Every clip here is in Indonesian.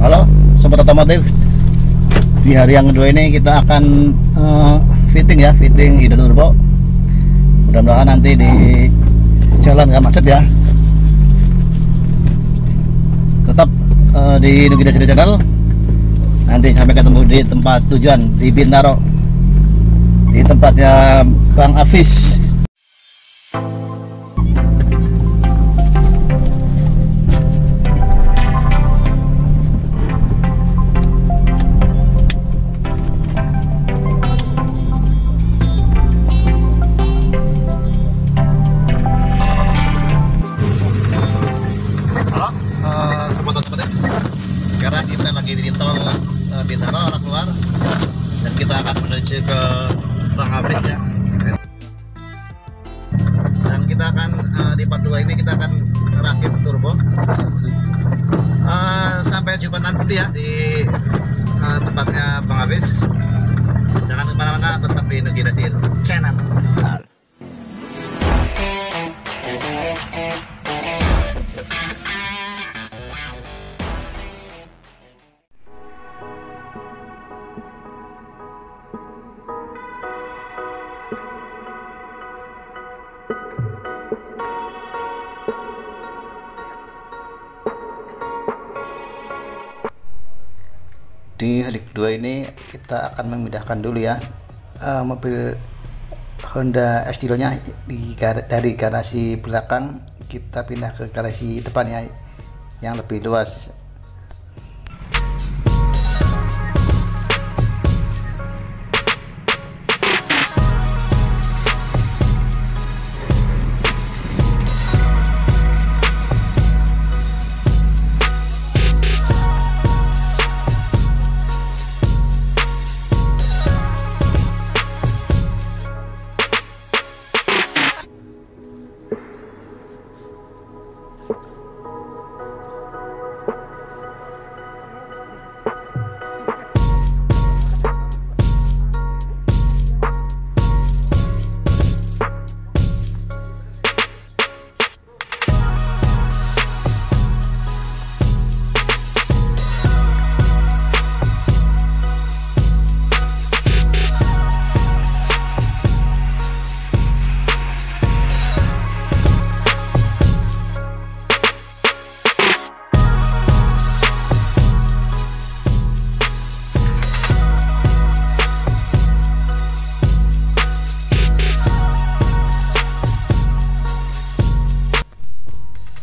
Halo sobat otomotif, di hari yang kedua ini kita akan fitting hidden turbo. Mudah-mudahan nanti di jalan nggak macet ya. Tetap di Nugida City Channel. Nanti sampai ketemu di tempat tujuan di Bintaro, di tempatnya Bang Afis. Sekarang kita lagi di tol Bintaro arah keluar, dan kita akan menuju ke Bang Hafiz ya. Dan kita akan di part 2 ini kita akan rakit turbo. Sampai jumpa nanti ya di tempatnya Bang Hafiz. Jangan kemana-mana, tetap di Nugida Channel. Di hari kedua ini kita akan memindahkan dulu ya mobil Honda Estilo nya dari garasi belakang kita pindah ke garasi depannya yang lebih luas.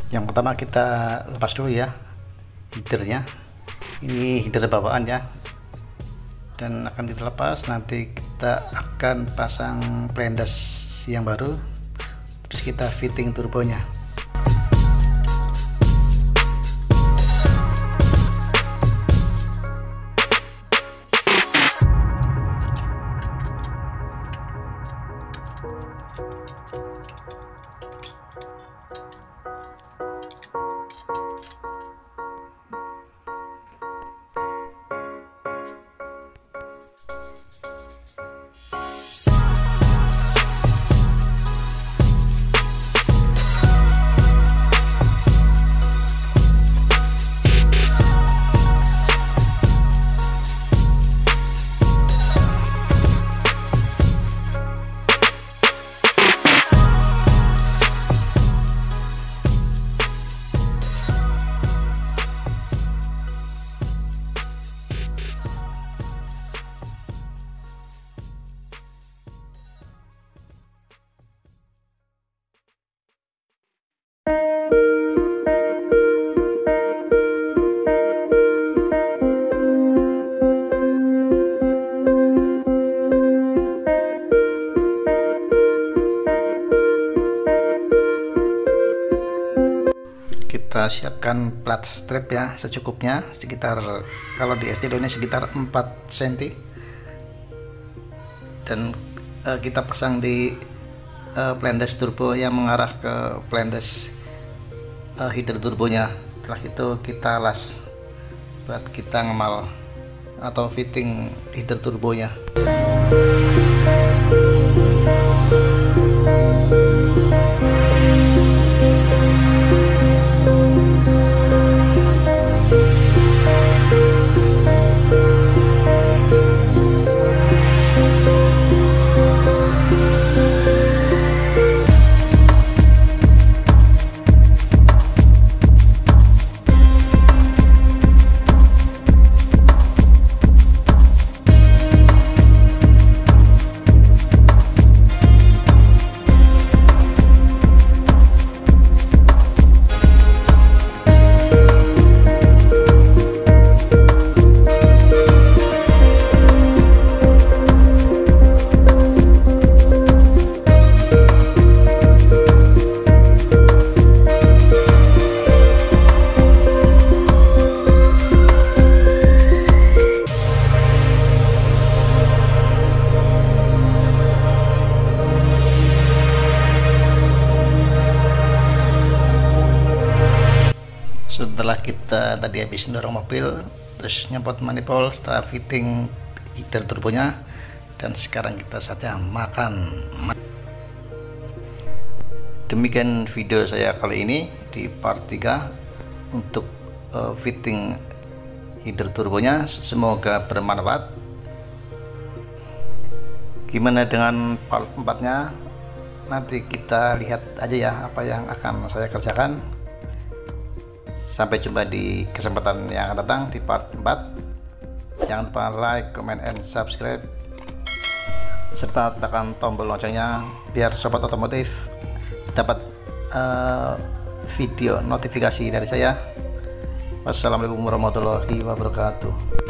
Yang pertama kita lepas dulu ya headernya. Ini header bawaan ya, dan akan dilepas. Nanti kita akan pasang blendes yang baru, terus kita fitting turbonya. Kita siapkan plat strap ya secukupnya, sekitar kalau di Estilo ini sekitar 4 cm, dan kita pasang di blendes turbo yang mengarah ke blendes header turbonya. Setelah itu kita las buat kita ngemal atau fitting header turbonya. setelah kita tadi habis dorong mobil, terus nyempot manifold, setelah fitting heater turbonya, dan sekarang kita saatnya makan. Demikian video saya kali ini di part 3 untuk fitting heater turbonya. Semoga bermanfaat. Gimana dengan part 4 nya, nanti kita lihat aja ya apa yang akan saya kerjakan. Sampai jumpa di kesempatan yang akan datang di part 4. Jangan lupa like, comment, and subscribe, serta tekan tombol loncengnya biar sobat otomotif dapat video notifikasi dari saya. Wassalamualaikum warahmatullahi wabarakatuh.